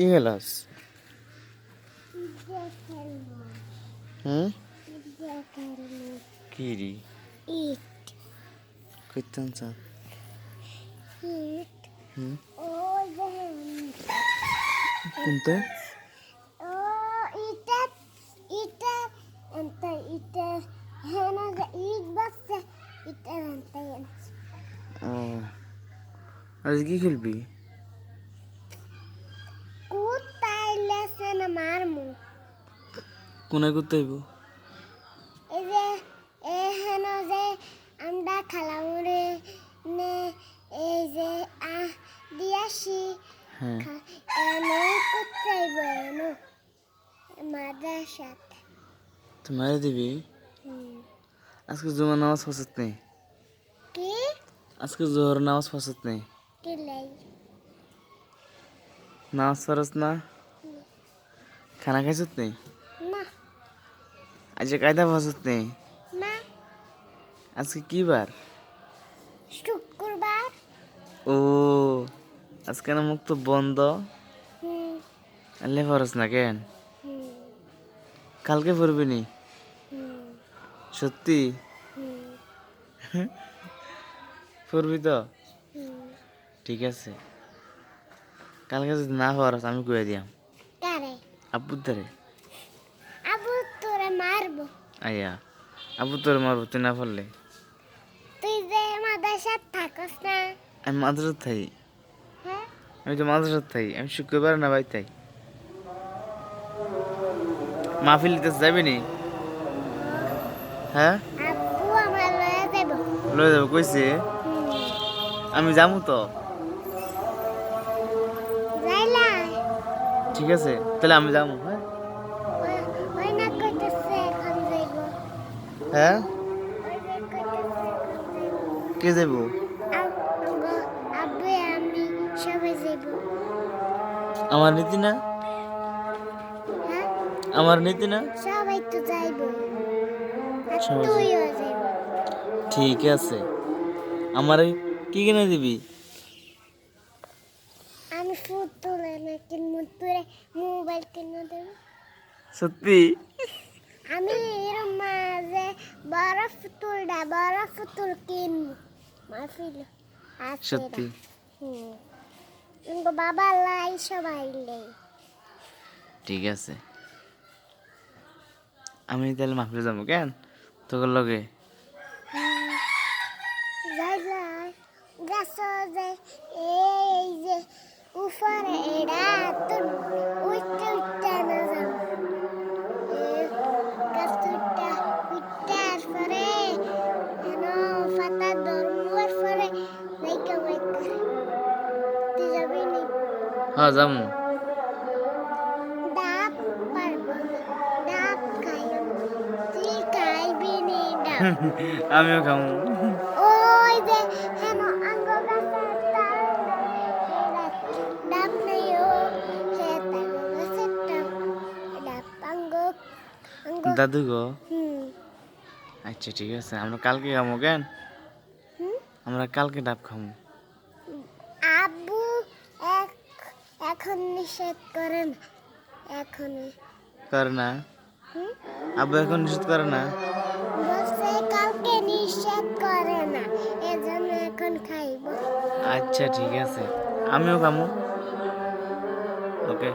কি খেলাস? হুম কি রে ইট কইতাম চান ইট হুম ও জান কোনতে ও ইটা ইটা এন্ট ইটা হেনা যে ইট বাসছে ইটা এন্ট ও আজ কি খেলবি? কুতাইলেছে না মারমু কোনায় করতে হইব? এই যে হেনা যে আমরা খালামুরে নে এই যে দিয়াছি হ্যাঁ এনো কুতাইব এনো মাদ্রাসাত তুই মারে দিবি? আজকে জুমার নামাজ পছন্দ নেই। কি আজকে জোহর নামাজ পছন্দ নেই। কি লাই নামাজ পড়স না? খানা খাইছত নেই? না আজকে কায়দা পছন্দ নেই। না আজকে কি বার? শুক্রবার ও আজকে না মুখ তো বন্ধ। হুম আনলে পড়স না কেন? হুম কালকে পড়বি নি? হুম সত্যি হুম পড়বি তো? হুম ঠিক আছে কালকে যদি না পড়স আমি কয়ে দিয়াম কারে আব্বুর ধারে। আবু তোরে মারবো আয়া আব্বু তোর মারবো তুই না পড়লে। তুই যে মাদ্রাসাত থাকস না আমি মাদ্রাসাত থাই। হ্যাঁ আমি তো মাদ্রাসাত থাই। আমি শুক্রবার না ভাই তাই মাহফিল দিতে যাবি নি? হ্যাঁ আব্বু আমার লয়ে যাব লয়ে যাবো কইছে। আমি যাবো তো। যাইলাই ঠিক আছে তাহলে আমি যাবো। হ্যাঁ ওই না কইতেছে এখন যাইব হ্যাঁ ওই যে কইতেছে এখন যাইব কে যাবো? আব্বু আমি সবাই যাইব আমার নীতি না? হ্যাঁ আমার নীতি না? সবাই তো যাইব আর সবাই তুইও যাইব ঠিক আছে আমারে কি কিনে দিবি? আমি ফুতুল না কিনবো তোরে মোবাইল কিনে দেব সত্যি? আমি এর মাঝে বড় ফুতুল কিনবো মাহফিল আছে সত্যি কিন্তু বাবা লাই সবাই লাই ঠিক আছে আমি তাহলে মাহফিলে যাবো কেন তোর লগে? যাই যাই গাছ যে এই যে উপরে এরা তোর উঠতে উঠতে না যাও গাছ উঠতে উঠতে পরে এন পাতা ধর্মের পরে লাইকা লাইকা তুই যাবি নি হ্যাঁ যাবো। ডাব পারবো ডাব খাইও তুই খাইবি নি ডাব আমিও খাবো। ওই যে হেন আঙ্গ গাছের ডাব নেই ও হে তাঙ্গ গাছের ডাব আঙ্গ আঙ্গ দাদু গো হুম আচ্ছা ঠিক আছে আমরা কালকে খাবো কেন? হুম আমরা কালকে ডাব খাবো। আব্বু এখন নিষেধ করেন এখন করে না? হুম আব্বু এখন নিষেধ করে না? বলছে কালকে নিষেধ করে না এজন্য এখন খাইব আচ্ছা ঠিক আছে আমিও খাবো। ওকে